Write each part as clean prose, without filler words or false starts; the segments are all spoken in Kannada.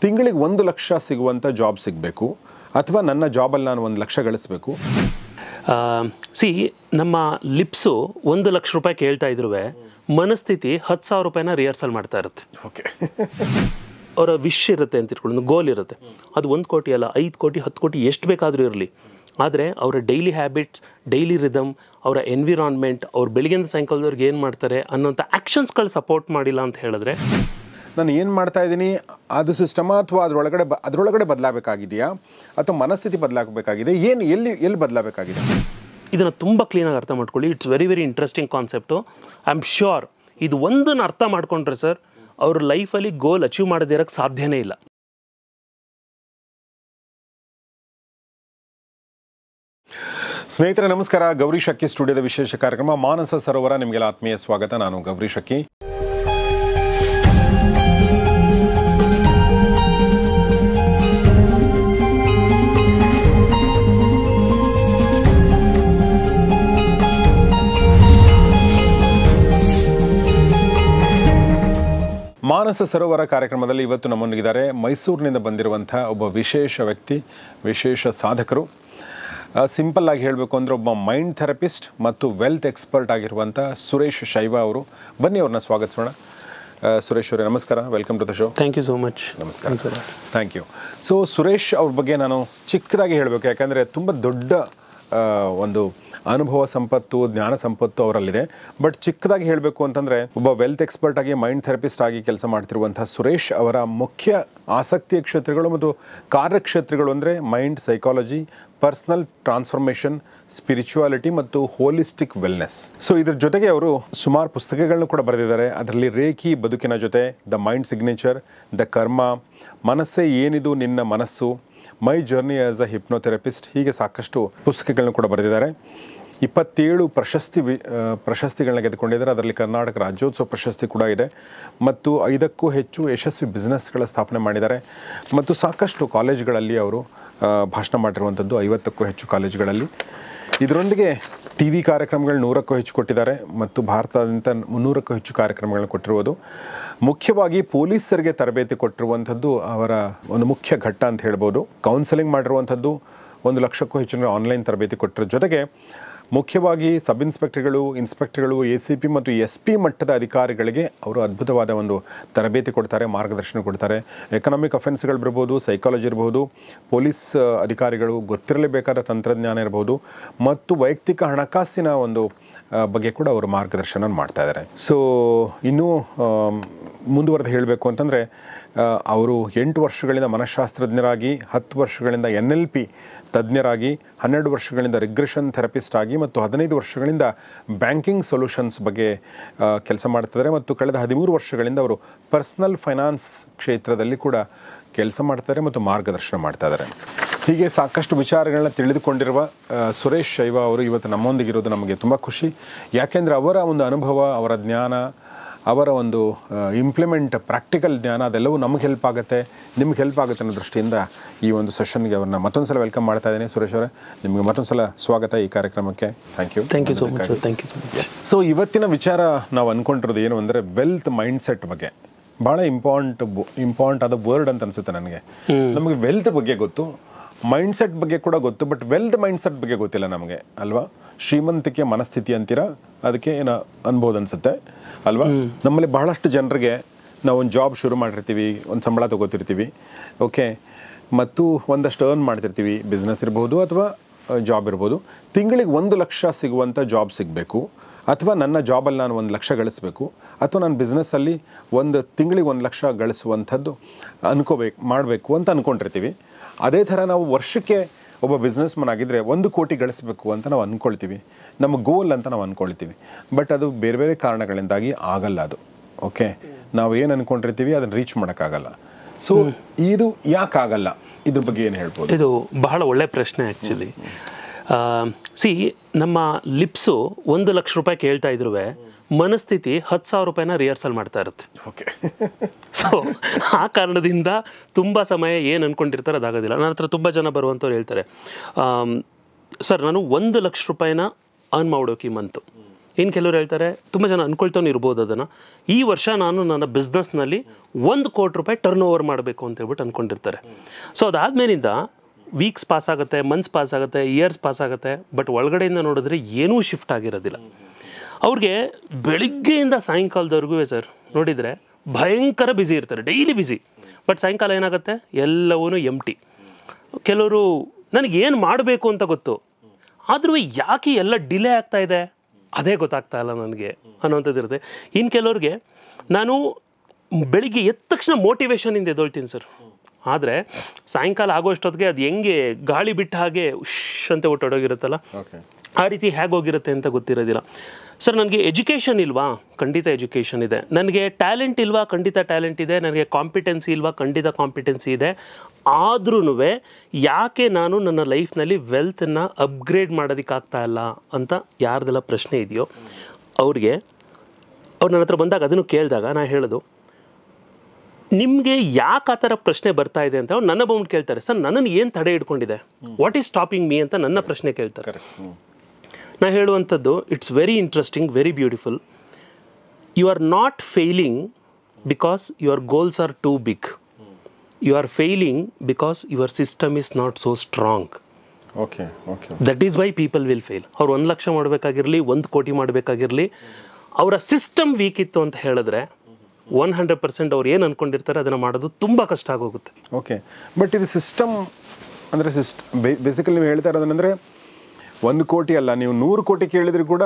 ತಿಂಗಳಿಗೆ 1 ಲಕ್ಷ ಸಿಗುವಂಥ ಜಾಬ್ ಸಿಗಬೇಕು ಅಥವಾ ನನ್ನ ಜಾಬಲ್ಲಿ ನಾನು 1 ಲಕ್ಷ ಗಳಿಸಬೇಕು? ನಮ್ಮ ಲಿಪ್ಸು 1 ಲಕ್ಷ ರೂಪಾಯಿ ಕೇಳ್ತಾ ಇದ್ರು ಮನಸ್ಥಿತಿ 10,000 ರೂಪಾಯಿನ ರಿಹರ್ಸಲ್ ಮಾಡ್ತಾ ಇರುತ್ತೆ. ಓಕೆ, ಅವರ ವಿಶ್ ಇರುತ್ತೆ ಅಂತ ಇಟ್ಕೊಂಡು, ಒಂದು ಗೋಲ್ ಇರುತ್ತೆ. ಅದು 1 ಕೋಟಿ ಅಲ್ಲ, 5 ಕೋಟಿ 10 ಕೋಟಿ ಎಷ್ಟು ಬೇಕಾದರೂ ಇರಲಿ. ಆದರೆ ಅವರ ಡೈಲಿ ಹ್ಯಾಬಿಟ್ಸ್, ಡೈಲಿ ರಿದಮ್, ಅವರ ಎನ್ವಿರಾನ್ಮೆಂಟ್, ಅವ್ರು ಬೆಳಗ್ಗೆಯಿಂದ ಸಾಯಂಕಾಲದವ್ರಿಗೆ ಏನು ಮಾಡ್ತಾರೆ ಅನ್ನೋಂಥ ಆ್ಯಕ್ಷನ್ಸ್ಗಳು ಸಪೋರ್ಟ್ ಮಾಡಿಲ್ಲ ಅಂತ ಹೇಳಿದ್ರೆ, ನಾನು ಏನು ಮಾಡ್ತಾ ಇದ್ದೀನಿ ಅದು ಸಿಸ್ಟಮ ಅಥವಾ ಅದರೊಳಗಡೆ ಬದಲಾಗಬೇಕಾಗಿದೆಯಾ ಅಥವಾ ಮನಸ್ಥಿತಿ ಬದಲಾಗಬೇಕಾಗಿದೆ, ಎಲ್ಲಿ ಬದಲಾಗಬೇಕಾಗಿದೆ? ಇದನ್ನು ತುಂಬ ಕ್ಲೀನಾಗಿ ಅರ್ಥ ಮಾಡ್ಕೊಳ್ಳಿ. It's very very interesting concept. I am sure ಇದು ಒಂದನ್ನು ಅರ್ಥ ಮಾಡ್ಕೊಂಡ್ರೆ ಸರ್, ಅವ್ರ ಲೈಫಲ್ಲಿ ಗೋಲ್ ಅಚೀವ್ ಮಾಡದೇ ಇರೋಕ್ಕೆ ಸಾಧ್ಯನೇ ಇಲ್ಲ. ಸ್ನೇಹಿತರೆ ನಮಸ್ಕಾರ. ಗೌರಿ ಶಕ್ಕಿ ಸ್ಟುಡಿಯೋದ ವಿಶೇಷ ಕಾರ್ಯಕ್ರಮ ಮಾನಸ ಸರೋವರ, ನಿಮಗೆಲ್ಲ ಆತ್ಮೀಯ ಸ್ವಾಗತ. ನಾನು ಗೌರಿ ಶಕ್ಕಿ. ಮಾನಸ ಸರೋವರ ಕಾರ್ಯಕ್ರಮದಲ್ಲಿ ಇವತ್ತು ನಮ್ಮೊಂದಿಗಿದ್ದಾರೆ ಮೈಸೂರಿನಿಂದ ಬಂದಿರುವಂಥ ಒಬ್ಬ ವಿಶೇಷ ವ್ಯಕ್ತಿ, ವಿಶೇಷ ಸಾಧಕರು. ಸಿಂಪಲ್ ಆಗಿ ಹೇಳಬೇಕು ಅಂದರೆ ಒಬ್ಬ ಮೈಂಡ್ ಥೆರಪಿಸ್ಟ್ ಮತ್ತು ವೆಲ್ತ್ ಎಕ್ಸ್ಪರ್ಟ್ ಆಗಿರುವಂಥ ಸುರೇಶ್ ಶೈವ ಅವರು. ಬನ್ನಿ, ಅವ್ರನ್ನ ಸ್ವಾಗತಿಸೋಣ. ಸುರೇಶ್ ಅವರೇ ನಮಸ್ಕಾರ, welcome to the show. Thank you so much. ನಮಸ್ಕಾರ. Thank you. ಸೊ ಸುರೇಶ್ ಅವ್ರ ಬಗ್ಗೆ ನಾನು ಚಿಕ್ಕದಾಗಿ ಹೇಳಬೇಕು, ಯಾಕಂದರೆ ತುಂಬ ದೊಡ್ಡ ಒಂದು ಅನುಭವ ಸಂಪತ್ತು, ಜ್ಞಾನ ಸಂಪತ್ತು ಅವರಲ್ಲಿದೆ. ಬಟ್ ಚಿಕ್ಕದಾಗಿ ಹೇಳಬೇಕು ಅಂತಂದರೆ, ಒಬ್ಬ ವೆಲ್ತ್ ಎಕ್ಸ್ಪರ್ಟ್ ಆಗಿ, ಮೈಂಡ್ ಥೆರಪಿಸ್ಟ್ ಆಗಿ ಕೆಲಸ ಮಾಡ್ತಿರುವಂಥ ಸುರೇಶ್ ಅವರ ಮುಖ್ಯ ಆಸಕ್ತಿಯ ಕ್ಷೇತ್ರಗಳು ಮತ್ತು ಕಾರ್ಯಕ್ಷೇತ್ರಗಳು ಅಂದರೆ mind psychology, personal transformation, spirituality ಮತ್ತು ಹೋಲಿಸ್ಟಿಕ್ ವೆಲ್ನೆಸ್. ಸೊ ಇದ್ರ ಜೊತೆಗೆ ಅವರು ಸುಮಾರು ಪುಸ್ತಕಗಳನ್ನು ಕೂಡ ಬರೆದಿದ್ದಾರೆ. ಅದರಲ್ಲಿ ರೇಖಿ ಬದುಕಿನ ಜೊತೆ, ದ ಮೈಂಡ್ ಸಿಗ್ನೇಚರ್, ದ ಕರ್ಮ, ಮನಸ್ಸೇ ಏನಿದು ನಿನ್ನ ಮನಸ್ಸು, ಮೈ ಜರ್ನಿ ಆಸ್ ಅ ಹಿಪ್ನೋಥೆರಪಿಸ್ಟ್, ಹೀಗೆ ಸಾಕಷ್ಟು ಪುಸ್ತಕಗಳನ್ನು ಕೂಡ ಬರೆದಿದ್ದಾರೆ. 27 ಪ್ರಶಸ್ತಿಗಳನ್ನ ಗೆದ್ದುಕೊಂಡಿದ್ದಾರೆ. ಅದರಲ್ಲಿ ಕರ್ನಾಟಕ ರಾಜ್ಯೋತ್ಸವ ಪ್ರಶಸ್ತಿ ಕೂಡ ಇದೆ. ಮತ್ತು 5ಕ್ಕೂ ಹೆಚ್ಚು ಯಶಸ್ವಿ ಬಿಸ್ನೆಸ್ಗಳ ಸ್ಥಾಪನೆ ಮಾಡಿದ್ದಾರೆ. ಮತ್ತು ಸಾಕಷ್ಟು ಕಾಲೇಜುಗಳಲ್ಲಿ ಅವರು ಭಾಷಣ ಮಾಡಿರುವಂಥದ್ದು, 50ಕ್ಕೂ ಹೆಚ್ಚು ಕಾಲೇಜುಗಳಲ್ಲಿ. ಇದರೊಂದಿಗೆ ಟಿ ವಿ ಕಾರ್ಯಕ್ರಮಗಳು 100ಕ್ಕೂ ಹೆಚ್ಚು ಕೊಟ್ಟಿದ್ದಾರೆ ಮತ್ತು ಭಾರತದಾದ್ಯಂತ 300ಕ್ಕೂ ಹೆಚ್ಚು ಕಾರ್ಯಕ್ರಮಗಳನ್ನು ಕೊಟ್ಟಿರುವುದು. ಮುಖ್ಯವಾಗಿ ಪೊಲೀಸರಿಗೆ ತರಬೇತಿ ಕೊಟ್ಟಿರುವಂಥದ್ದು ಅವರ ಒಂದು ಮುಖ್ಯ ಘಟ್ಟ ಅಂತ ಹೇಳ್ಬೋದು. ಕೌನ್ಸೆಲಿಂಗ್ ಮಾಡಿರುವಂಥದ್ದು, 1 ಲಕ್ಷಕ್ಕೂ ಹೆಚ್ಚು ಆನ್ಲೈನ್ ತರಬೇತಿ ಕೊಟ್ಟಿರೋ ಜೊತೆಗೆ ಮುಖ್ಯವಾಗಿ ಸಬ್ ಇನ್ಸ್ಪೆಕ್ಟರ್ಗಳು, ACP ಮತ್ತು SP ಮಟ್ಟದ ಅಧಿಕಾರಿಗಳಿಗೆ ಅವರು ಅದ್ಭುತವಾದ ಒಂದು ತರಬೇತಿ ಕೊಡ್ತಾರೆ, ಮಾರ್ಗದರ್ಶನ ಕೊಡ್ತಾರೆ. ಎಕನಾಮಿಕ್ ಅಫೆನ್ಸ್ಗಳು ಇರ್ಬೋದು, ಸೈಕಾಲಜಿ ಇರ್ಬೋದು, ಪೊಲೀಸ್ ಅಧಿಕಾರಿಗಳು ಗೊತ್ತಿರಲೇಬೇಕಾದ ತಂತ್ರಜ್ಞಾನ ಇರ್ಬೋದು ಮತ್ತು ವೈಯಕ್ತಿಕ ಹಣಕಾಸಿನ ಒಂದು ಬಗ್ಗೆ ಕೂಡ ಅವರು ಮಾರ್ಗದರ್ಶನ ಮಾಡ್ತಾ ಇದ್ದಾರೆ. ಸೊ ಇನ್ನೂ ಮುಂದುವರೆದು ಹೇಳಬೇಕು ಅಂತಂದರೆ, ಅವರು 8 ವರ್ಷಗಳಿಂದ ಮನಃಶಾಸ್ತ್ರಜ್ಞರಾಗಿ, 10 ವರ್ಷಗಳಿಂದ NLP ತಜ್ಞರಾಗಿ, 12 ವರ್ಷಗಳಿಂದ ರಿಗ್ರೆಷನ್ ಥೆರಪಿಸ್ಟ್ ಆಗಿ ಮತ್ತು 15 ವರ್ಷಗಳಿಂದ ಬ್ಯಾಂಕಿಂಗ್ ಸೊಲ್ಯೂಷನ್ಸ್ ಬಗ್ಗೆ ಕೆಲಸ ಮಾಡ್ತಿದ್ದಾರೆ. ಮತ್ತು ಕಳೆದ 13 ವರ್ಷಗಳಿಂದ ಅವರು ಪರ್ಸನಲ್ ಫೈನಾನ್ಸ್ ಕ್ಷೇತ್ರದಲ್ಲಿ ಕೂಡ ಕೆಲಸ ಮಾಡ್ತಾರೆ ಮತ್ತು ಮಾರ್ಗದರ್ಶನ ಮಾಡ್ತಾ ಇದ್ದಾರೆ. ಹೀಗೆ ಸಾಕಷ್ಟು ವಿಚಾರಗಳನ್ನ ತಿಳಿದುಕೊಂಡಿರುವ ಸುರೇಶ್ ಶೈವ ಅವರು ಇವತ್ತು ನಮ್ಮೊಂದಿಗಿರೋದು ನಮಗೆ ತುಂಬ ಖುಷಿ. ಯಾಕೆಂದರೆ ಅವರ ಒಂದು ಅನುಭವ, ಅವರ ಜ್ಞಾನ, ಅವರ ಒಂದು ಪ್ರಾಕ್ಟಿಕಲ್ ಜ್ಞಾನ ಅದೆಲ್ಲವೂ ನಮಗೆ ಹೆಲ್ಪ್ ಆಗುತ್ತೆ, ನಿಮ್ಗೆ ಹೆಲ್ಪ್ ಆಗುತ್ತೆ ಅನ್ನೋ ದೃಷ್ಟಿಯಿಂದ ಈ ಒಂದು ಸೆಷನ್ಗೆ ಅವ್ರನ್ನ ಮತ್ತೊಂದು ಸಲ ವೆಲ್ಕಮ್ ಮಾಡ್ತಾ ಇದ್ದೀನಿ. ಸುರೇಶ್ ಅವರೇ, ನಿಮಗೆ ಮತ್ತೊಂದು ಸಲ ಸ್ವಾಗತ ಈ ಕಾರ್ಯಕ್ರಮಕ್ಕೆ. Thank you so much. Thank you so much. So ಇವತ್ತಿನ ವಿಚಾರ ನಾವು ಅಂದ್ಕೊಂಡಿರೋದು ಏನು ಅಂದರೆ ವೆಲ್ತ್ ಮೈಂಡ್ಸೆಟ್ ಬಗ್ಗೆ. ಭಾಳ ಇಂಪಾರ್ಟೆಂಟ್ ಆದ ವರ್ಡ್ ಅಂತ ಅನಿಸುತ್ತೆ ನನಗೆ. ನಮಗೆ ವೆಲ್ತ್ ಬಗ್ಗೆ ಗೊತ್ತು, ಮೈಂಡ್ಸೆಟ್ ಬಗ್ಗೆ ಕೂಡ ಗೊತ್ತು, ಬಟ್ ವೆಲ್ತ್ ಮೈಂಡ್ಸೆಟ್ ಬಗ್ಗೆ ಗೊತ್ತಿಲ್ಲ ನಮಗೆ, ಅಲ್ವಾ? ಶ್ರೀಮಂತಿಕೆ ಮನಸ್ಥಿತಿ ಅಂತೀರಾ, ಅದಕ್ಕೆ ಏನು ಅನ್ಬೋದು ಅನಿಸುತ್ತೆ ಅಲ್ವಾ? ನಮ್ಮಲ್ಲಿ ಬಹಳಷ್ಟು ಜನರಿಗೆ ನಾವು ಒಂದು ಜಾಬ್ ಶುರು ಮಾಡಿರ್ತೀವಿ, ಒಂದು ಸಂಬಳ ತೊಗೋತಿರ್ತೀವಿ, ಓಕೆ, ಮತ್ತು ಒಂದಷ್ಟು ಅರ್ನ್ ಮಾಡ್ತಿರ್ತೀವಿ, ಬಿಸ್ನೆಸ್ ಇರ್ಬೋದು ಅಥವಾ ಜಾಬ್ ಇರ್ಬೋದು. ತಿಂಗಳಿಗೆ 1 ಲಕ್ಷ ಸಿಗುವಂಥ ಜಾಬ್ ಸಿಗಬೇಕು ಅಥವಾ ನನ್ನ ಜಾಬಲ್ಲಿ ನಾನು 1 ಲಕ್ಷ ಗಳಿಸಬೇಕು ಅಥವಾ ನನ್ನ ಬಿಸ್ನೆಸ್ಸಲ್ಲಿ ತಿಂಗಳಿಗೆ 1 ಲಕ್ಷ ಗಳಿಸುವಂಥದ್ದು ಮಾಡಬೇಕು ಅಂತ ಅಂದ್ಕೊಂಡಿರ್ತೀವಿ. ಅದೇ ಥರ ನಾವು ವರ್ಷಕ್ಕೆ ಒಬ್ಬ ಬಿಸ್ನೆಸ್ ಮನ್ ಆಗಿದ್ದರೆ 1 ಕೋಟಿ ಗಳಿಸಬೇಕು ಅಂತ ನಾವು ಅಂದ್ಕೊಳ್ತೀವಿ, ನಮ್ಮ ಗೋಲ್ ಅಂತ ನಾವು ಅಂದ್ಕೊಳ್ತೀವಿ. ಬಟ್ ಅದು ಬೇರೆ ಬೇರೆ ಕಾರಣಗಳಿಂದಾಗಿ ಆಗಲ್ಲ ಅದು, ಓಕೆ? ನಾವು ಏನು ಅಂದ್ಕೊಂಡಿರ್ತೀವಿ ಅದನ್ನು ರೀಚ್ ಮಾಡೋಕ್ಕಾಗಲ್ಲ. ಸೊ ಇದು ಯಾಕಾಗಲ್ಲ, ಇದ್ರ ಬಗ್ಗೆ ಏನು ಹೇಳ್ಬೋದು? ಇದು ಬಹಳ ಒಳ್ಳೆ ಪ್ರಶ್ನೆ ಆ್ಯಕ್ಚುಲಿ. ನಮ್ಮ ಲಿಪ್ಸು 1 ಲಕ್ಷ ರೂಪಾಯಿ ಕೇಳ್ತಾ ಇದ್ರು ಮನಸ್ಥಿತಿ 10,000 ರೂಪಾಯಿನ ರಿಹರ್ಸಲ್ ಮಾಡ್ತಾ ಇರುತ್ತೆ. ಓಕೆ. ಸೊ ಆ ಕಾರಣದಿಂದ ತುಂಬ ಸಮಯ ಏನು ಅಂದ್ಕೊಂಡಿರ್ತಾರೆ ಅದಾಗೋದಿಲ್ಲ. ನನ್ನ ಹತ್ರ ತುಂಬ ಜನ ಬರುವಂಥವ್ರು ಹೇಳ್ತಾರೆ, ಸರ್ ನಾನು 1 ಲಕ್ಷ ರೂಪಾಯಿನ ಅರ್ನ್ ಮಾಡೋಕೆ ಈ ಮಂತು, ಇನ್ನು ಕೆಲವರು ಹೇಳ್ತಾರೆ, ತುಂಬ ಜನ ಅಂದ್ಕೊಳ್ತಾನೆ ಇರ್ಬೋದು ಅದನ್ನು, ಈ ವರ್ಷ ನಾನು ನನ್ನ ಬಿಸ್ನೆಸ್ನಲ್ಲಿ 1 ಕೋಟಿ ರೂಪಾಯಿ ಟರ್ನ್ ಓವರ್ ಮಾಡಬೇಕು ಅಂತ ಹೇಳ್ಬಿಟ್ಟು ಅಂದ್ಕೊಂಡಿರ್ತಾರೆ. ಸೊ ಅದಾದಮೇಲಿಂದ ವೀಕ್ಸ್ ಪಾಸ್ ಆಗುತ್ತೆ, ಮಂತ್ಸ್ ಪಾಸ್ ಆಗುತ್ತೆ, ಇಯರ್ಸ್ ಪಾಸ್ ಆಗುತ್ತೆ, ಬಟ್ ಒಳಗಡೆಯಿಂದ ನೋಡಿದ್ರೆ ಏನೂ ಶಿಫ್ಟ್ ಆಗಿರೋದಿಲ್ಲ. ಅವ್ರಿಗೆ ಬೆಳಿಗ್ಗೆಯಿಂದ ಸಾಯಂಕಾಲದವರೆಗೂ ಸರ್ ನೋಡಿದರೆ ಭಯಂಕರ ಬ್ಯುಸಿ ಇರ್ತಾರೆ, ಡೈಲಿ ಬ್ಯುಸಿ. ಬಟ್ ಸಾಯಂಕಾಲ ಏನಾಗುತ್ತೆ, ಎಲ್ಲವೂ ಎಂಟಿ. ಕೆಲವರು ನನಗೇನು ಮಾಡಬೇಕು ಅಂತ ಗೊತ್ತು, ಆದರೂ ಯಾಕೆ ಎಲ್ಲ ಡಿಲೇ ಆಗ್ತಾ ಇದೆ ಅದೇ ಗೊತ್ತಾಗ್ತಾ ಇಲ್ಲ ನನಗೆ ಅನ್ನೋಂಥದ್ದು ಇರುತ್ತೆ. ಇನ್ನು ಕೆಲವ್ರಿಗೆ ನಾನು ಬೆಳಿಗ್ಗೆ ಎದ್ದ ತಕ್ಷಣ ಮೋಟಿವೇಶನಿಂದ ಎದ್ದೊಳ್ತೀನಿ ಸರ್, ಆದರೆ ಸಾಯಂಕಾಲ ಆಗೋಷ್ಟೊತ್ತಿಗೆ ಅದು ಹೆಂಗೆ ಗಾಳಿ ಬಿಟ್ಟ ಹಾಗೆ ಉಶ್ ಅಂತ ಹೊಟ್ಟೋಗಿರುತ್ತಲ್ಲ, ಆ ರೀತಿ ಹೇಗೋಗಿರುತ್ತೆ ಅಂತ ಗೊತ್ತಿರೋದಿಲ್ಲ. ಸರ್ ನನಗೆ ಎಜುಕೇಷನ್ ಇಲ್ವಾ? ಖಂಡಿತ ಎಜುಕೇಷನ್ ಇದೆ. ನನಗೆ ಟ್ಯಾಲೆಂಟ್ ಇಲ್ವಾ? ಖಂಡಿತ ಟ್ಯಾಲೆಂಟ್ ಇದೆ. ನನಗೆ ಕಾಂಪಿಟೆನ್ಸಿ ಇಲ್ವಾ? ಖಂಡಿತ ಕಾಂಪಿಟೆನ್ಸಿ ಇದೆ. ಆದ್ರೂ ಯಾಕೆ ನಾನು ನನ್ನ ಲೈಫ್ನಲ್ಲಿ ವೆಲ್ತನ್ನು ಅಪ್ಗ್ರೇಡ್ ಮಾಡೋದಕ್ಕಾಗ್ತಾ ಇಲ್ಲ ಅಂತ ಯಾರ್ದೆಲ್ಲ ಪ್ರಶ್ನೆ ಇದೆಯೋ ಅವ್ರಿಗೆ, ಅವ್ರು ನನ್ನ ಹತ್ರ ಬಂದಾಗ ಅದನ್ನು ಕೇಳಿದಾಗ ನಾನು ಹೇಳೋದು, ನಿಮಗೆ ಯಾಕೆ ಆ ಥರ ಪ್ರಶ್ನೆ ಬರ್ತಾ ಇದೆ ಅಂತ ಅವ್ರು ನನ್ನ ಬಂದು ಕೇಳ್ತಾರೆ. ಸರ್ ನನ್ನನ್ನು ಏನು ತಡೆ ಇಟ್ಕೊಂಡಿದೆ, ವಾಟ್ ಈಸ್ ಸ್ಟಾಪಿಂಗ್ ಮೀ ಅಂತ ನನ್ನ ಪ್ರಶ್ನೆ ಕೇಳ್ತಾರೆ. ನಾ ಹೇಳುವಂಥದ್ದು, it's very interesting, very beautiful. You are not failing because your goals are too big. You are failing because your system is not so strong. That is why people will fail. ಅವ್ರು 1 ಲಕ್ಷ ಮಾಡಬೇಕಾಗಿರಲಿ, 1 ಕೋಟಿ ಮಾಡಬೇಕಾಗಿರಲಿ, ಅವರ ಸಿಸ್ಟಮ್ ವೀಕ್ ಇತ್ತು ಅಂತ ಹೇಳಿದ್ರೆ 100% ಅವ್ರು ಏನು ಅಂದ್ಕೊಂಡಿರ್ತಾರೆ ಅದನ್ನು ಮಾಡೋದು ತುಂಬ ಕಷ್ಟ ಆಗೋಗುತ್ತೆ. ಓಕೆ, ಬಟ್ ಇದು ಸಿಸ್ಟಮ್ ಅಂದರೆ ಬೇಸಿಕಲಿ ನೀವು ಹೇಳ್ತಾ ಇರೋದಂದರೆ 1 ಕೋಟಿ ಅಲ್ಲ, ನೀವು 100 ಕೋಟಿ ಕೇಳಿದ್ರು ಕೂಡ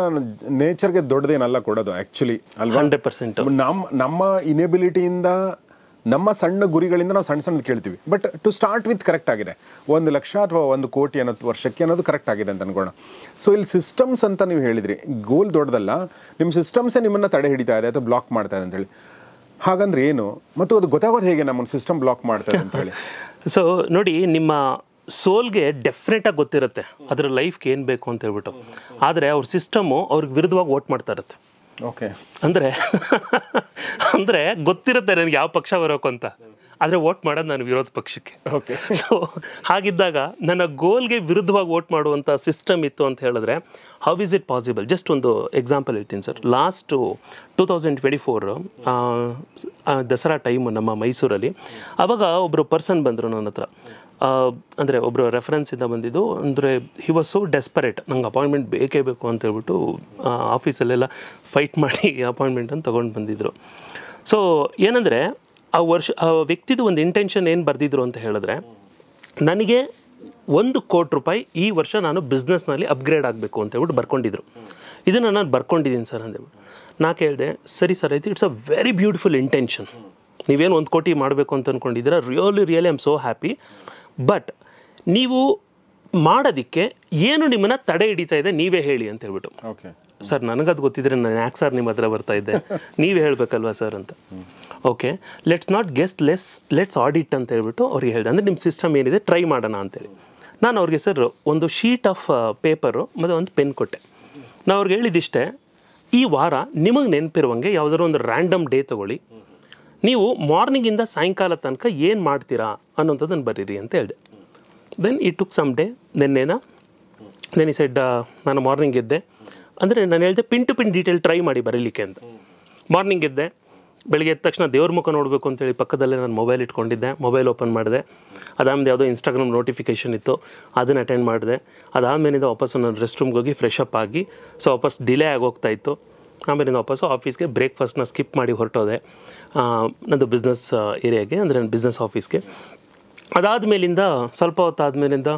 ನೇಚರ್ಗೆ ದೊಡ್ಡದೇನಲ್ಲ ಕೊಡೋದು ಆ್ಯಕ್ಚುಲಿ ಅಲ್ವಾ? 100%. ನಮ್ಮ ಇನೆಬಿಲಿಟಿಯಿಂದ, ನಮ್ಮ ಸಣ್ಣ ಗುರಿಗಳಿಂದ ನಾವು ಸಣ್ಣದು ಕೇಳ್ತೀವಿ. But to start with correct ಆಗಿದೆ. 1 ಲಕ್ಷ ಅಥವಾ 1 ಕೋಟಿ ಅನ್ನೋದು ವರ್ಷಕ್ಕೆ ಅನ್ನೋದು ಕರೆಕ್ಟ್ ಆಗಿದೆ ಅಂತ ಅನ್ಕೋಣ. ಸೊ ಇಲ್ಲಿ ಸಿಸ್ಟಮ್ಸ್ ಅಂತ ನೀವು ಹೇಳಿದ್ರಿ, ಗೋಲ್ ದೊಡ್ಡದಲ್ಲ, ನಿಮ್ಮ ಸಿಸ್ಟಮ್ಸೇ ನಿಮ್ಮನ್ನು ತಡೆ ಹಿಡಿತಾ ಇದೆ ಅಥವಾ ಬ್ಲಾಕ್ ಮಾಡ್ತಾ ಇದೆ ಅಂತೇಳಿ. ಹಾಗಂದ್ರೆ ಏನು, ಮತ್ತು ಅದು ಗೊತ್ತಾಗೋದು ಹೇಗೆ ನಮ್ಮನ್ನು ಸಿಸ್ಟಮ್ ಬ್ಲಾಕ್ ಮಾಡ್ತಾ ಇದೆ ಅಂತ ಹೇಳಿ? ಸೊ ನೋಡಿ, ನಿಮ್ಮ ಸೋಲ್ಗೆ ಡೆಫಿನೆಟಾಗಿ ಗೊತ್ತಿರುತ್ತೆ ಅದರ ಲೈಫ್ಗೆ ಏನು ಬೇಕು ಅಂತ ಹೇಳ್ಬಿಟ್ಟು, ಆದರೆ ಅವ್ರ ಸಿಸ್ಟಮು ಅವ್ರಿಗೆ ವಿರುದ್ಧವಾಗಿ ವೋಟ್ ಮಾಡ್ತಾ ಇರುತ್ತೆ. ಓಕೆ, ಅಂದರೆ ಗೊತ್ತಿರುತ್ತೆ ನನಗೆ ಯಾವ ಪಕ್ಷ ಬರೋಕು ಅಂತ, ಆದರೆ ವೋಟ್ ಮಾಡೋದು ನಾನು ವಿರೋಧ ಪಕ್ಷಕ್ಕೆ. ಓಕೆ, ಸೊ ಹಾಗಿದ್ದಾಗ ನನ್ನ ಗೋಲ್ಗೆ ವಿರುದ್ಧವಾಗಿ ವೋಟ್ ಮಾಡುವಂಥ ಸಿಸ್ಟಮ್ ಇತ್ತು ಅಂತ ಹೇಳಿದ್ರೆ how is it possible? Just ಒಂದು ಎಕ್ಸಾಂಪಲ್ ಹೇಳ್ತೀನಿ ಸರ್. ಲಾಸ್ಟು 2024 ದಸರಾ ಟೈಮು ನಮ್ಮ ಮೈಸೂರಲ್ಲಿ, ಆವಾಗ ಒಬ್ಬರು ಪರ್ಸನ್ ಬಂದರು ನನ್ನ ಹತ್ರ. ಅಂದರೆ ಒಬ್ಬರು ರೆಫರೆನ್ಸಿಂದ ಬಂದಿದ್ದು. ಅಂದರೆ ಹಿ ವಾಸ್ ಸೋ ಡೆಸ್ಪರೇಟ್, ನಂಗೆ ಅಪಾಯಿಂಟ್ಮೆಂಟ್ ಬೇಕೇ ಬೇಕು ಅಂತ ಹೇಳ್ಬಿಟ್ಟು ಆಫೀಸಲ್ಲೆಲ್ಲ ಫೈಟ್ ಮಾಡಿ ಅಪಾಯಿಂಟ್ಮೆಂಟನ್ನು ತೊಗೊಂಡು ಬಂದಿದ್ದರು. ಸೊ ಏನಂದರೆ ಆ ವ್ಯಕ್ತಿದು ಒಂದು ಇಂಟೆನ್ಷನ್ ಏನು ಬರೆದಿದ್ರು ಅಂತ ಹೇಳಿದ್ರೆ, ನನಗೆ 1 ಕೋಟಿ ರೂಪಾಯಿ ಈ ವರ್ಷ ನಾನು ಬಿಸ್ನೆಸ್ನಲ್ಲಿ ಅಪ್ಗ್ರೇಡ್ ಆಗಬೇಕು ಅಂತ ಹೇಳ್ಬಿಟ್ಟು ಬರ್ಕೊಂಡಿದ್ರು. ಇದನ್ನು ನಾನು ಬರ್ಕೊಂಡಿದ್ದೀನಿ ಸರ್ ಅಂದೇಳ್ಬಿಟ್ಟು ನಾ ಕೇಳಿದೆ, ಸರಿ ಸರ್ ಆಯ್ತು, it's a very beautiful intention. ನೀವೇನು 1 ಕೋಟಿ ಮಾಡಬೇಕು ಅಂತ ಅಂದ್ಕೊಂಡಿದ್ದೀರಾ, really I am so happy. But ನೀವು ಮಾಡೋದಕ್ಕೆ ಏನು ನಿಮ್ಮನ್ನು ತಡೆ ಹಿಡಿತಾ ಇದೆ ನೀವೇ ಹೇಳಿ ಅಂತ ಹೇಳ್ಬಿಟ್ಟು. ಓಕೆ ಸರ್, ನನಗದು ಗೊತ್ತಿದ್ರೆ ನಾನು ಯಾಕೆ ಸರ್ ನಿಮ್ಮ ಹತ್ರ ಬರ್ತಾ ಇದ್ದೆ, ನೀವೇ ಹೇಳಬೇಕಲ್ವಾ ಸರ್ ಅಂತ. Okay, let's not guess let's audit ಅಂತ ಹೇಳ್ಬಿಟ್ಟು ಅವ್ರಿಗೆ ಹೇಳಿದೆ. ಅಂದರೆ ನಿಮ್ಮ ಸಿಸ್ಟಮ್ ಏನಿದೆ ಟ್ರೈ ಮಾಡೋಣ ಅಂತೇಳಿ ನಾನು ಅವ್ರಿಗೆ ಸರ್ ಒಂದು ಶೀಟ್ ಆಫ್ ಪೇಪರು ಮತ್ತು ಒಂದು ಪೆನ್ ಕೊಟ್ಟೆ. ನಾನು ಅವ್ರಿಗೆ ಹೇಳಿದಿಷ್ಟೇ, ಈ ವಾರ ನಿಮಗೆ ನೆನಪಿರುವಂಗೆ ಯಾವುದಾದ್ರು ಒಂದು ರ್ಯಾಂಡಮ್ ಡೇ ತೊಗೊಳ್ಳಿ, ನೀವು ಮಾರ್ನಿಂಗಿಂದ ಸಾಯಂಕಾಲ ತನಕ ಏನು ಮಾಡ್ತೀರಾ ಅನ್ನೋಂಥದ್ದನ್ನು ಬರೀರಿ ಅಂತ ಹೇಳಿದೆ. Then I took some day. Then I said ನಾನು ಮಾರ್ನಿಂಗ್ ಎದ್ದೆ. ಅಂದರೆ ನಾನು ಹೇಳಿದೆ pin to pin detail try ಮಾಡಿ ಬರೀಲಿಕ್ಕೆ ಅಂತ. ಮಾರ್ನಿಂಗ್ ಎದ್ದೆ, ಬೆಳಿಗ್ಗೆ ಎದ್ದ ತಕ್ಷಣ ದೇವ್ರ ಮುಖ ನೋಡಬೇಕು ಅಂತೇಳಿ ಪಕ್ಕದಲ್ಲೇ ನಾನು ಮೊಬೈಲ್ ಇಟ್ಕೊಂಡಿದ್ದೆ. ಮೊಬೈಲ್ ಓಪನ್ ಮಾಡಿದೆ. ಅದಾದ್ಮೇಲೆ ಯಾವುದೋ ಇನ್ಸ್ಟಾಗ್ರಾಮ್ ನೋಟಿಫಿಕೇಷನ್ ಇತ್ತು, ಅದನ್ನು ಅಟೆಂಡ್ ಮಾಡಿದೆ. ಅದಾದಮೇಲಿಂದ ವಾಪಸ್ಸು ನಾನು ರೆಸ್ಟ್ ರೂಮ್ಗೆ ಹೋಗಿ ಫ್ರೆಶ್ ಅಪ್ ಆಗಿ, ಸೊ ವಾಪಸ್ ಡಿಲೇ ಆಗೋಗ್ತಾ ಇತ್ತು. ಆಮೇಲಿಂದ ವಾಪಸ್ಸು ಆಫೀಸ್ಗೆ ಬ್ರೇಕ್ಫಾಸ್ಟ್ನ ಸ್ಕಿಪ್ ಮಾಡಿ ಹೊರಟೋದೆ ನಂದು ಬಿಸ್ನೆಸ್ ಏರಿಯಾಗೆ, ಅಂದರೆ ನನ್ನ ಬಿಸ್ನೆಸ್ ಆಫೀಸ್ಗೆ. ಅದಾದಮೇಲಿಂದ ಸ್ವಲ್ಪ ಹೊತ್ತಾದಮೇಲಿಂದ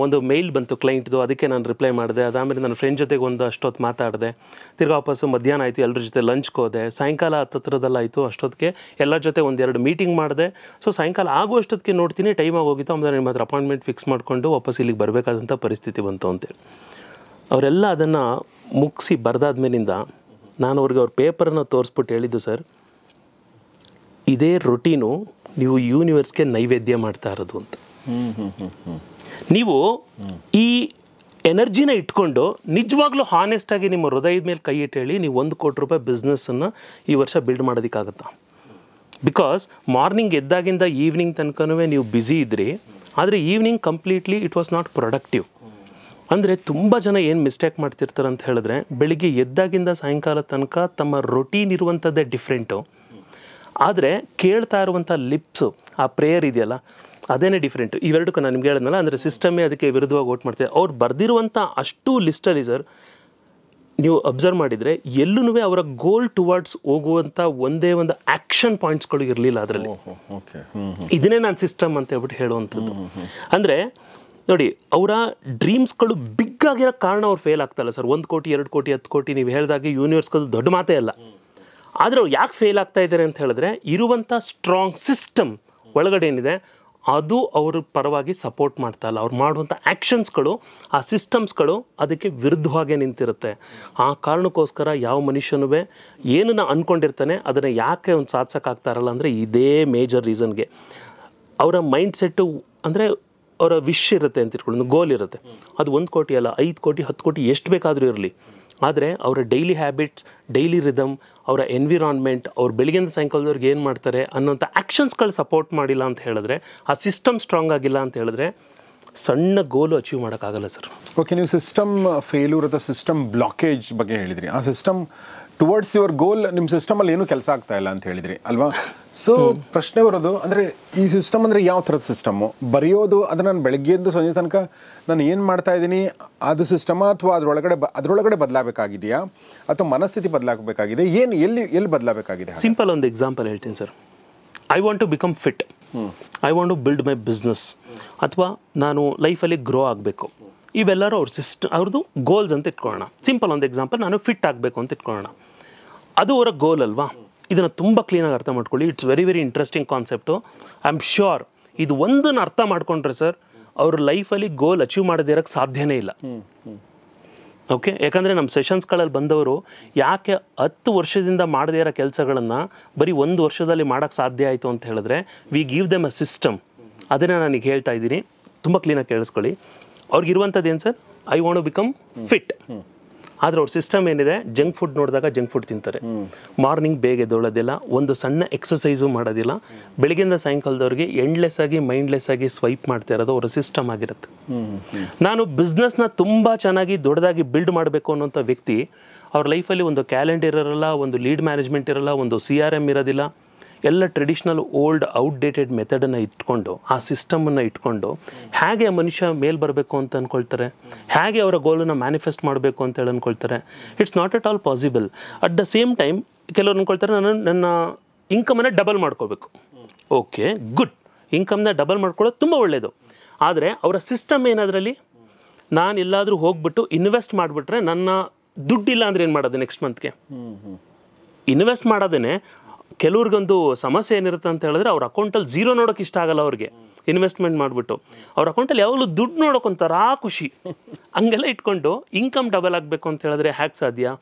ಒಂದು ಮೇಲ್ ಬಂತು ಕ್ಲೈಂಟ್ದು, ಅದಕ್ಕೆ ನಾನು ರಿಪ್ಲೈ ಮಾಡಿದೆ. ಅದಾದಮೇಲೆ ನನ್ನ ಫ್ರೆಂಡ್ ಜೊತೆಗೆ ಒಂದು ಅಷ್ಟೊತ್ತು ಮಾತಾಡಿದೆ. ತಿರ್ಗಾ ವಾಪಸ್ಸು ಮಧ್ಯಾಹ್ನ ಆಯಿತು, ಎಲ್ಲರ ಜೊತೆ ಲಂಚ್ಗೆ ಹೋದೆ. ಸಾಯಂಕಾಲ ಹತ್ತಿರದಲ್ಲ ಆಯಿತು, ಅಷ್ಟೊತ್ತಿಗೆ ಎಲ್ಲರ ಜೊತೆ 1-2 ಮೀಟಿಂಗ್ ಮಾಡಿದೆ. ಸೊ ಸಾಯಂಕಾಲ ಆಗುವಷ್ಟೊತ್ತಿಗೆ ನೋಡ್ತೀನಿ ಟೈಮ್ ಆಗೋಗಿತ್ತು. ಆಮೇಲೆ ನಿಮ್ಮ ಹತ್ರ ಅಪಾಯಿಂಟ್ಮೆಂಟ್ ಫಿಕ್ಸ್ ಮಾಡಿಕೊಂಡು ವಾಪಸ್ ಇಲ್ಲಿಗೆ ಬರಬೇಕಾದಂಥ ಪರಿಸ್ಥಿತಿ ಬಂತು ಅಂತೇಳಿ. ಅವರೆಲ್ಲ ಅದನ್ನು ಮುಗಿಸಿ ಬರೆದಾದ್ಮೇಲಿಂದ ನಾನು ಅವ್ರಿಗೆ ಅವ್ರ ಪೇಪರನ್ನು ತೋರಿಸ್ಬಿಟ್ಟು ಹೇಳಿದ್ದು, ಸರ್ ಇದೇ ರೊಟೀನು ನೀವು ಯೂನಿವರ್ಸ್ಗೆ ನೈವೇದ್ಯ ಮಾಡ್ತಾ ಇರೋದು ಅಂತ. ನೀವು ಈ ಎನರ್ಜಿನ ಇಟ್ಕೊಂಡು ನಿಜವಾಗ್ಲೂ ಹಾನೆಸ್ಟಾಗಿ ನಿಮ್ಮ ಹೃದಯದ ಮೇಲೆ ಕೈ ಇಟ್ಟು ಹೇಳಿ, ನೀವು 1 ಕೋಟಿ ರೂಪಾಯಿ ಬಿಸ್ನೆಸ್ಸನ್ನು ಈ ವರ್ಷ ಬಿಲ್ಡ್ ಮಾಡೋದಕ್ಕಾಗತ್ತಾ? ಬಿಕಾಸ್ ಮಾರ್ನಿಂಗ್ ಎದ್ದಾಗಿಂದ ಈವ್ನಿಂಗ್ ತನಕನೂ ನೀವು ಬ್ಯುಸಿ ಇದ್ರಿ, ಆದರೆ evening completely it was not productive. ಅಂದರೆ ತುಂಬ ಜನ ಏನು ಮಿಸ್ಟೇಕ್ ಮಾಡ್ತಿರ್ತಾರೆ ಅಂತ ಹೇಳಿದ್ರೆ, ಬೆಳಿಗ್ಗೆ ಎದ್ದಾಗಿಂದ ಸಾಯಂಕಾಲ ತನಕ ತಮ್ಮ ರೊಟೀನ್ ಇರುವಂಥದ್ದೇ ಡಿಫ್ರೆಂಟು, ಆದರೆ ಕೇಳ್ತಾ ಇರುವಂಥ ಲಿಪ್ಸು, ಆ ಪ್ರೇಯರ್ ಇದೆಯಲ್ಲ ಅದೇನೇ ಡಿಫ್ರೆಂಟು. ಇವೆರಡಕ್ಕೂ ನಾನು ನಿಮ್ಗೆ ಹೇಳಿದ್ನಲ್ಲ, ಅಂದರೆ ಸಿಸ್ಟಮೇ ಅದಕ್ಕೆ ವಿರುದ್ಧವಾಗಿ ಓಟ್ ಮಾಡ್ತಾರೆ. ಅವ್ರು ಬರೆದಿರುವಂಥ ಅಷ್ಟು ಲಿಸ್ಟಲ್ಲಿ ಸರ್, ನೀವು ಅಬ್ಸರ್ವ್ ಮಾಡಿದರೆ ಎಲ್ಲೂ ಅವರ ಗೋಲ್ ಟುವರ್ಡ್ಸ್ ಹೋಗುವಂಥ ಒಂದೇ ಒಂದು ಆ್ಯಕ್ಷನ್ ಪಾಯಿಂಟ್ಸ್ಗಳು ಇರಲಿಲ್ಲ ಅದರಲ್ಲಿ. ಇದನ್ನೇ ನಾನು ಸಿಸ್ಟಮ್ ಅಂತ ಹೇಳ್ಬಿಟ್ಟು ಹೇಳುವಂಥದ್ದು. ಅಂದರೆ ನೋಡಿ, ಅವರ ಡ್ರೀಮ್ಸ್ಗಳು ಬಿಗ್ ಆಗಿರೋ ಕಾರಣ ಅವ್ರು ಫೇಲ್ ಆಗ್ತಾಯಿಲ್ಲ ಸರ್. 1 ಕೋಟಿ 2 ಕೋಟಿ 10 ಕೋಟಿ ನೀವು ಹೇಳಿದಾಗೆ ಯೂನಿವರ್ಸ್ಗಳು ದೊಡ್ಡ ಮಾತೇ ಅಲ್ಲ. ಆದರೆ ಅವ್ರು ಯಾಕೆ ಫೇಲ್ ಆಗ್ತಾ ಇದ್ದಾರೆ ಅಂತ ಹೇಳಿದ್ರೆ, ಇರುವಂಥ ಸ್ಟ್ರಾಂಗ್ ಸಿಸ್ಟಮ್ ಒಳಗಡೆ ಏನಿದೆ ಅದು ಅವ್ರ ಪರವಾಗಿ ಸಪೋರ್ಟ್ ಮಾಡ್ತಾ ಇಲ್ಲ. ಅವ್ರು ಮಾಡುವಂಥ ಆ್ಯಕ್ಷನ್ಸ್ಗಳು, ಆ ಸಿಸ್ಟಮ್ಸ್ಗಳು ಅದಕ್ಕೆ ವಿರುದ್ಧವಾಗೇ ನಿಂತಿರುತ್ತೆ. ಆ ಕಾರಣಕ್ಕೋಸ್ಕರ ಯಾವ ಮನುಷ್ಯನೂ ಏನನ್ನ ಅಂದ್ಕೊಂಡಿರ್ತಾನೆ ಅದನ್ನು ಯಾಕೆ ಅವ್ನು ಸಾಧಿಸೋಕ್ಕಾಗ್ತಾರಲ್ಲ ಅಂದರೆ ಇದೇ ಮೇಜರ್ ರೀಸನ್ಗೆ. ಅವರ ಮೈಂಡ್ ಸೆಟ್ಟು ಅಂದರೆ ಅವರ ವಿಶ್ ಇರುತ್ತೆ ಅಂತ ಇಟ್ಕೊಳ್ಳಿ, ಒಂದು ಗೋಲ್ ಇರುತ್ತೆ. ಅದು 1 ಕೋಟಿ ಅಲ್ಲ, 5 ಕೋಟಿ 10 ಕೋಟಿ ಎಷ್ಟು ಬೇಕಾದರೂ ಇರಲಿ. ಆದರೆ ಅವರ ಡೈಲಿ ಹ್ಯಾಬಿಟ್ಸ್, ಡೈಲಿ ರಿದಮ್, ಅವರ ಎನ್ವಿರಾನ್ಮೆಂಟ್, ಅವ್ರು ಬೆಳಗ್ಗಿಂದ ಸಾಯಂಕಾಲದವ್ರಿಗೆ ಏನು ಮಾಡ್ತಾರೆ ಅನ್ನೋಂಥ ಆ್ಯಕ್ಷನ್ಸ್ಗಳು ಸಪೋರ್ಟ್ ಮಾಡಿಲ್ಲ ಅಂತ ಹೇಳಿದ್ರೆ, ಆ ಸಿಸ್ಟಮ್ ಸ್ಟ್ರಾಂಗ್ ಆಗಿಲ್ಲ ಅಂತ ಹೇಳಿದ್ರೆ ಸಣ್ಣ ಗೋಲು ಅಚೀವ್ ಮಾಡೋಕ್ಕಾಗಲ್ಲ ಸರ್. ಓಕೆ, ನೀವು ಸಿಸ್ಟಮ್ ಫೇಲ್ಯೂರ್ ಅಥವಾ ಸಿಸ್ಟಮ್ ಬ್ಲಾಕೇಜ್ ಬಗ್ಗೆ ಹೇಳಿದ್ರಿ. ಆ ಸಿಸ್ಟಮ್ ಟುವರ್ಡ್ಸ್ ಯುವರ್ ಗೋಲ್ ನಿಮ್ಮ ಸಿಸ್ಟಮಲ್ಲಿ ಏನೂ ಕೆಲಸ ಆಗ್ತಾ ಇಲ್ಲ ಅಂತ ಹೇಳಿದ್ರಿ ಅಲ್ವಾ? ಸೊ ಪ್ರಶ್ನೆ ಬರೋದು ಅಂದರೆ ಈ ಸಿಸ್ಟಮ್ ಅಂದರೆ ಯಾವ ಥರದ ಸಿಸ್ಟಮ್ಮು? ಬರೆಯೋದು ಅದನ್ನು ನಾನು ಬೆಳಗ್ಗೆದ್ದು ಸಂಜೆ ತನಕ ನಾನು ಏನು ಮಾಡ್ತಾ ಇದ್ದೀನಿ ಅದು ಸಿಸ್ಟಮ, ಅಥವಾ ಅದರೊಳಗಡೆ ಬದಲಾಗಬೇಕಾಗಿದೆಯಾ, ಅಥವಾ ಮನಸ್ಥಿತಿ ಬದಲಾಗಬೇಕಾಗಿದೆ, ಎಲ್ಲಿ ಬದಲಾಗಬೇಕಾಗಿದೆ? ಸಿಂಪಲ್ ಒಂದು ಎಕ್ಸಾಂಪಲ್ ಹೇಳ್ತೀನಿ sir. I want to become fit, I want to build my business, ಅಥವಾ ನಾನು ಲೈಫಲ್ಲಿ ಗ್ರೋ ಆಗಬೇಕು. ಇವೆಲ್ಲರೂ ಅವ್ರದ್ದು ಗೋಲ್ಸ್ ಅಂತ ಇಟ್ಕೊಳ್ಳೋಣ. ಸಿಂಪಲ್ ಒಂದು ಎಕ್ಸಾಂಪಲ್, ನಾನು ಫಿಟ್ ಆಗಬೇಕು ಅಂತ ಇಟ್ಕೊಳ್ಳೋಣ. ಅದು ಅವರ ಗೋಲ್ ಅಲ್ವಾ? ಇದನ್ನು ತುಂಬ ಕ್ಲೀನಾಗಿ ಅರ್ಥ ಮಾಡ್ಕೊಳ್ಳಿ. It's very very interesting concept. I am sure ಇದು ಒಂದನ್ನು ಅರ್ಥ ಮಾಡ್ಕೊಂಡ್ರೆ ಸರ್, ಅವ್ರ ಲೈಫಲ್ಲಿ ಗೋಲ್ ಅಚೀವ್ ಮಾಡದೇ ಇರೋಕ್ಕೆ ಸಾಧ್ಯನೇ ಇಲ್ಲ. ಓಕೆ, ಯಾಕಂದರೆ ನಮ್ಮ ಸೆಷನ್ಸ್ಗಳಲ್ಲಿ ಬಂದವರು ಯಾಕೆ 10 ವರ್ಷದಿಂದ ಮಾಡದೇ ಇರೋ ಕೆಲಸಗಳನ್ನು ಬರೀ 1 ವರ್ಷದಲ್ಲಿ ಮಾಡೋಕ್ಕೆ ಸಾಧ್ಯ ಆಯಿತು ಅಂತ ಹೇಳಿದ್ರೆ, we give them a system. ಅದನ್ನೇ ನನಗೆ ಹೇಳ್ತಾ ಇದ್ದೀನಿ, ತುಂಬ ಕ್ಲೀನಾಗಿ ಕೇಳಿಸ್ಕೊಳ್ಳಿ. ಅವ್ರಿಗಿರುವಂಥದ್ದು ಏನು ಸರ್? I want to become fit. ಆದರೆ ಅವ್ರ ಸಿಸ್ಟಮ್ ಏನಿದೆ, ಜಂಕ್ ಫುಡ್ ನೋಡಿದಾಗ ಜಂಕ್ ಫುಡ್ ತಿಂತಾರೆ, ಮಾರ್ನಿಂಗ್ ಬೇಗ ಎದ್ದೊಳ್ಳೋದಿಲ್ಲ, ಒಂದು ಸಣ್ಣ ಎಕ್ಸಸೈಸು ಮಾಡೋದಿಲ್ಲ, ಬೆಳಗ್ಗೆಯಿಂದ ಸಾಯಂಕಾಲದವ್ರಿಗೆ ಎಂಡ್ಲೆಸ್ ಆಗಿ ಮೈಂಡ್ಲೆಸ್ ಆಗಿ ಸ್ವೈಪ್ ಮಾಡ್ತಾ ಇರೋದು ಅವರ ಸಿಸ್ಟಮ್ ಆಗಿರುತ್ತೆ. ನಾನು ಬಿಸ್ನೆಸ್ನ ತುಂಬ ಚೆನ್ನಾಗಿ ದೊಡ್ಡದಾಗಿ ಬಿಲ್ಡ್ ಮಾಡಬೇಕು ಅನ್ನೋಂಥ ವ್ಯಕ್ತಿ, ಅವ್ರ ಲೈಫಲ್ಲಿ ಒಂದು ಕ್ಯಾಲೆಂಡರ್ ಇರೋಲ್ಲ, ಒಂದು ಲೀಡ್ ಮ್ಯಾನೇಜ್ಮೆಂಟ್ ಇರೋಲ್ಲ, ಒಂದು CRM ಇರೋದಿಲ್ಲ. ಎಲ್ಲ ಟ್ರೆಡಿಷ್ನಲ್ ಓಲ್ಡ್ ಔಟ್ಡೇಟೆಡ್ ಮೆಥಡನ್ನು ಇಟ್ಕೊಂಡು, ಆ ಸಿಸ್ಟಮನ್ನು ಇಟ್ಕೊಂಡು ಹೇಗೆ ಮನುಷ್ಯ ಮೇಲೆ ಬರಬೇಕು ಅಂತ ಅಂದ್ಕೊಳ್ತಾರೆ, ಹೇಗೆ ಅವರ ಗೋಲನ್ನು ಮ್ಯಾನಿಫೆಸ್ಟ್ ಮಾಡಬೇಕು ಅಂತೇಳಿ ಅಂದ್ಕೊಳ್ತಾರೆ. It's not at all possible. At the same time ಕೆಲವ್ರು ಅಂದ್ಕೊಳ್ತಾರೆ, ನಾನು ನನ್ನ ಇನ್ಕಮನ್ನು ಡಬಲ್ ಮಾಡ್ಕೋಬೇಕು. ಓಕೆ, ಗುಡ್, ಇನ್ಕಮ್ನ ಡಬಲ್ ಮಾಡ್ಕೊಳ್ಳೋದು ತುಂಬ ಒಳ್ಳೆಯದು. ಆದರೆ ಅವರ ಸಿಸ್ಟಮ್ ಏನದರಲ್ಲಿ, ನಾನು ಎಲ್ಲಾದರೂ ಹೋಗ್ಬಿಟ್ಟು ಇನ್ವೆಸ್ಟ್ ಮಾಡಿಬಿಟ್ರೆ ನನ್ನ ದುಡ್ಡಿಲ್ಲ ಅಂದರೆ ಏನು ಮಾಡೋದು ನೆಕ್ಸ್ಟ್ ಮಂತ್ಗೆ? ಇನ್ವೆಸ್ಟ್ ಮಾಡೋದೇ ಕೆಲವ್ರಿಗೊಂದು ಸಮಸ್ಯೆ ಏನಿರುತ್ತೆ ಅಂತ ಹೇಳಿದ್ರೆ, ಅವ್ರ ಅಕೌಂಟಲ್ಲಿ ಝೀರೋ ನೋಡೋಕೆ ಇಷ್ಟ ಆಗಲ್ಲ ಅವ್ರಿಗೆ. ಇನ್ವೆಸ್ಟ್ಮೆಂಟ್ ಮಾಡಿಬಿಟ್ಟು ಅವ್ರ ಅಕೌಂಟಲ್ಲಿ ಯಾವಾಗಲೂ ದುಡ್ಡು ನೋಡೋಕೊಂಥರ ಖುಷಿ. ಹಂಗೆಲ್ಲ ಇಟ್ಕೊಂಡು ಇನ್ಕಮ್ ಡಬಲ್ ಆಗಬೇಕು ಅಂತ ಹೇಳಿದ್ರೆ ಹ್ಯಾಕ್ ಸಾಧ್ಯ?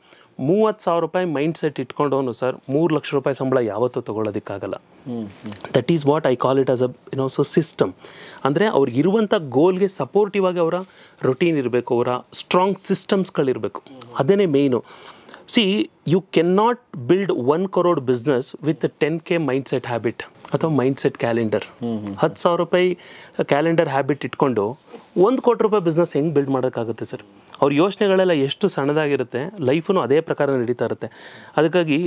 30,000 ರೂಪಾಯಿ ಮೈಂಡ್ ಸೆಟ್ ಇಟ್ಕೊಂಡವನು ಸರ್ 3 ಲಕ್ಷ ರೂಪಾಯಿ ಸಂಬಳ ಯಾವತ್ತೂ ತೊಗೊಳೋದಕ್ಕಾಗಲ್ಲ. That is what I call it as a so system. ಅಂದರೆ ಅವ್ರಿಗಿರುವಂಥ ಗೋಲ್ಗೆ ಸಪೋರ್ಟಿವ್ ಆಗಿ ಅವರ ರೊಟೀನ್ ಇರಬೇಕು, ಅವರ ಸ್ಟ್ರಾಂಗ್ ಸಿಸ್ಟಮ್ಸ್ಗಳಿರಬೇಕು. ಅದೇ ಮೇಯ್ನು. See, you cannot build 1 crore business with a 10K mindset habit ಅಥವಾ ಮೈಂಡ್ಸೆಟ್ ಕ್ಯಾಲೆಂಡರ್. 10,000 ರೂಪಾಯಿ ಕ್ಯಾಲೆಂಡರ್ ಹ್ಯಾಬಿಟ್ ಇಟ್ಕೊಂಡು 1 ಕೋಟಿ ರೂಪಾಯಿ ಬಿಸ್ನೆಸ್ ಹೆಂಗೆ ಬಿಲ್ಡ್ ಮಾಡೋಕ್ಕಾಗುತ್ತೆ ಸರ್? ಅವ್ರ ಯೋಚನೆಗಳೆಲ್ಲ ಎಷ್ಟು ಸಣ್ಣದಾಗಿರುತ್ತೆ, ಲೈಫೂ ಅದೇ ಪ್ರಕಾರ ನಡೀತಾ ಇರುತ್ತೆ. ಅದಕ್ಕಾಗಿ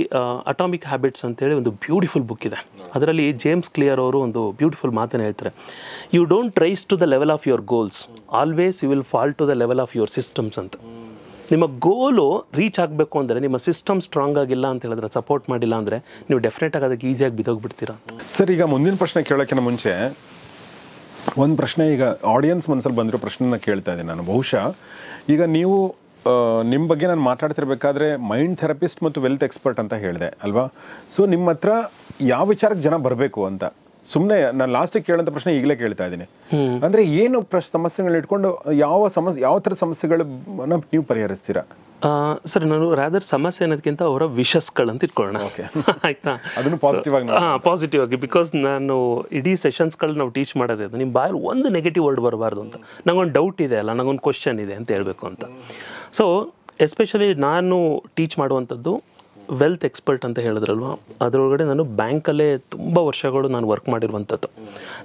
ಅಟಾಮಿಕ್ ಹ್ಯಾಬಿಟ್ಸ್ ಅಂತೇಳಿ ಒಂದು ಬ್ಯೂಟಿಫುಲ್ ಬುಕ್ ಇದೆ. ಅದರಲ್ಲಿ ಜೇಮ್ಸ್ ಕ್ಲಿಯರ್ ಅವರು ಒಂದು ಬ್ಯೂಟಿಫುಲ್ ಮಾತನ್ನು ಹೇಳ್ತಾರೆ. You don't rise to the level of your goals, always you will fall to the level of your systems ಅಂತ. ನಿಮ್ಮ ಗೋಲು ರೀಚ್ ಆಗಬೇಕು ಅಂದರೆ ನಿಮ್ಮ ಸಿಸ್ಟಮ್ ಸ್ಟ್ರಾಂಗ್ ಆಗಿಲ್ಲ ಅಂತ ಹೇಳಿದ್ರೆ, ಸಪೋರ್ಟ್ ಮಾಡಿಲ್ಲ ಅಂದರೆ ನೀವು ಡೆಫಿನೆಟಾಗಿ ಅದಕ್ಕೆ ಈಸಿಯಾಗಿ ಬಿದ್ದೋಗ್ಬಿಡ್ತೀರಾ. ಸರ್, ಈಗ ಮುಂದಿನ ಪ್ರಶ್ನೆ ಕೇಳೋಕ್ಕಿಂತ ಮುಂಚೆ ಒಂದು ಪ್ರಶ್ನೆ, ಈಗ ಆಡಿಯನ್ಸ್ ಮನಸ್ಸಲ್ಲಿ ಬಂದಿರೋ ಪ್ರಶ್ನೆನ ಕೇಳ್ತಾ ಇದ್ದೀನಿ ನಾನು. ಬಹುಶಃ ಈಗ ನೀವು ನಿಮ್ಮ ಬಗ್ಗೆ ನಾನು ಮಾತಾಡ್ತಿರ್ಬೇಕಾದ್ರೆ ಮೈಂಡ್ ಥೆರಪಿಸ್ಟ್ ಮತ್ತು ವೆಲ್ತ್ ಎಕ್ಸ್ಪರ್ಟ್ ಅಂತ ಹೇಳಿದೆ ಅಲ್ವಾ? ಸೊ ನಿಮ್ಮ ಹತ್ರ ಯಾವ ವಿಚಾರಕ್ಕೆ ಜನ ಬರಬೇಕು ಅಂತ ಸುಮ್ಮನೆ ನಾನು ಲಾಸ್ಟಿಗೆ ಕೇಳೋಂಥ ಪ್ರಶ್ನೆ ಈಗಲೇ ಕೇಳ್ತಾ ಇದ್ದೀನಿ. ಅಂದರೆ ಏನು ಸಮಸ್ಯೆಗಳನ್ನ ಇಟ್ಕೊಂಡು ಯಾವ ಥರದ ಸಮಸ್ಯೆಗಳನ್ನ ನೀವು ಪರಿಹರಿಸ್ತೀರಾ? ಸರ್, ನಾನು ರಾದರ್ ಸಮಸ್ಯೆ ಅನ್ನೋದಕ್ಕಿಂತ ಅವರ ವಿಷಸ್ಗಳಂತ ಇಟ್ಕೊಳ್ಳೋಣ, ಆಯಿತಾ? ಅದನ್ನು ಪಾಸಿಟಿವ್ ಆಗಿ ಪಾಸಿಟಿವ್ ಆಗಿ. ಬಿಕಾಸ್ ನಾನು ಇಡೀ ಸೆಷನ್ಸ್ಗಳು ನಾವು ಟೀಚ್ ಮಾಡೋದೇ ಅದು, ನಿಮ್ಮ ಬಾಯಲ್ಲಿ ಒಂದು ನೆಗೆಟಿವ್ ವರ್ಡ್ ಬರಬಾರ್ದು ಅಂತ. ನಂಗೊಂದು ಡೌಟ್ ಇದೆ ಅಲ್ಲ, ನಂಗೊಂದು ಕ್ವಶನ್ ಇದೆ ಅಂತ ಹೇಳಬೇಕು ಅಂತ. ಸೊ ಎಸ್ಪೆಷಲಿ ನಾನು ಟೀಚ್ ಮಾಡುವಂಥದ್ದು ವೆಲ್ತ್ ಎಕ್ಸ್ಪರ್ಟ್ ಅಂತ ಹೇಳಿದ್ರಲ್ವ, ಅದರೊಳಗಡೆ ನಾನು ಬ್ಯಾಂಕಲ್ಲೇ ತುಂಬ ವರ್ಷಗಳು ನಾನು ವರ್ಕ್ ಮಾಡಿರುವಂಥದ್ದು.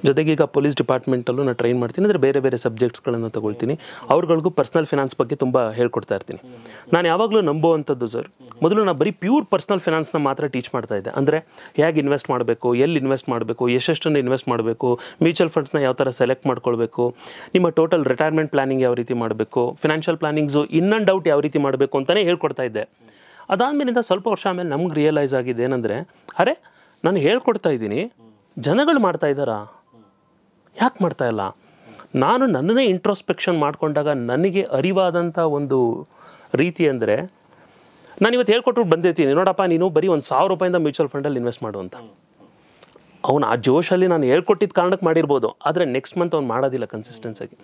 ಜೊತೆಗೆ ಈಗ ಪೊಲೀಸ್ ಡಿಪಾರ್ಟ್ಮೆಂಟಲ್ಲೂ ನಾನು ಟ್ರೈನ್ ಮಾಡ್ತೀನಿ, ಅಂದರೆ ಬೇರೆ ಬೇರೆ ಸಬ್ಜೆಕ್ಟ್ಸ್ಗಳನ್ನು ತೊಗೊಳ್ತೀನಿ. ಅವ್ರುಗಳಿಗೂ ಪರ್ಸ್ನಲ್ ಫಿನಾನ್ಸ್ ಬಗ್ಗೆ ತುಂಬ ಹೇಳ್ಕೊಡ್ತಾ ಇರ್ತೀನಿ. ನಾನು ಯಾವಾಗಲೂ ನಂಬುವಂಥದ್ದು ಸರ್, ಮೊದಲು ನಾನು ಬರೀ ಪ್ಯೂರ್ ಪರ್ಸ್ನಲ್ ಫಿನಾನ್ಸ್ನ ಮಾತ್ರ ಟೀಚ್ ಮಾಡ್ತಾ ಇದ್ದೆ. ಅಂದರೆ ಹೇಗೆ ಇನ್ವೆಸ್ಟ್ ಮಾಡಬೇಕು, ಎಲ್ಲಿ ಇನ್ವೆಸ್ಟ್ ಮಾಡಬೇಕು, ಎಷ್ಟೆಷ್ಟನ್ನು ಇನ್ವೆಸ್ಟ್ ಮಾಡಬೇಕು, ಮ್ಯೂಚುವಲ್ ಫಂಡ್ಸ್ನ ಯಾವ ಥರ ಸೆಲೆಕ್ಟ್ ಮಾಡ್ಕೊಳ್ಬೇಕು, ನಿಮ್ಮ ಟೋಟಲ್ ರಿಟೈರ್ಮೆಂಟ್ ಪ್ಲಾನಿಂಗ್ ಯಾವ ರೀತಿ ಮಾಡಬೇಕು, financial plannings in and out ಯಾವ ರೀತಿ ಮಾಡಬೇಕು ಅಂತಲೇ ಹೇಳ್ಕೊಡ್ತಾ ಇದ್ದೆ. ಅದಾದಮೇಲಿಂದ ಸ್ವಲ್ಪ ವರ್ಷ ಆಮೇಲೆ ನಮ್ಗೆ ರಿಯಲೈಸ್ ಆಗಿದೆ ಏನಂದರೆ, ಅರೆ ನಾನು ಹೇಳ್ಕೊಡ್ತಾ ಇದ್ದೀನಿ, ಜನಗಳು ಮಾಡ್ತಾ ಇದ್ದಾರಾ, ಯಾಕೆ ಮಾಡ್ತಾ ಇಲ್ಲ? ನಾನು ನನ್ನನ್ನೇ ಇಂಟ್ರೋಸ್ಪೆಕ್ಷನ್ ಮಾಡಿಕೊಂಡಾಗ ನನಗೆ ಅರಿವಾದಂಥ ಒಂದು ರೀತಿ ಅಂದರೆ, ನಾನು ಇವತ್ತು ಹೇಳ್ಕೊಟ್ಟು ಬಂದಿರ್ತೀನಿ, ನೋಡಪ್ಪ ನೀನು ಬರೀ ₹1,000 ಮ್ಯೂಚುವಲ್ ಫಂಡಲ್ಲಿ ಇನ್ವೆಸ್ಟ್ ಮಾಡು ಅಂತ. ಅವನು ಆ ಜೋಶಲ್ಲಿ ನಾನು ಹೇಳ್ಕೊಟ್ಟಿದ್ದ ಕಾರಣಕ್ಕೆ ಮಾಡಿರ್ಬೋದು, ಆದರೆ ನೆಕ್ಸ್ಟ್ ಮಂತ್ ಅವ್ನು ಮಾಡೋದಿಲ್ಲ ಕನ್ಸಿಸ್ಟೆನ್ಸಾಗಿ.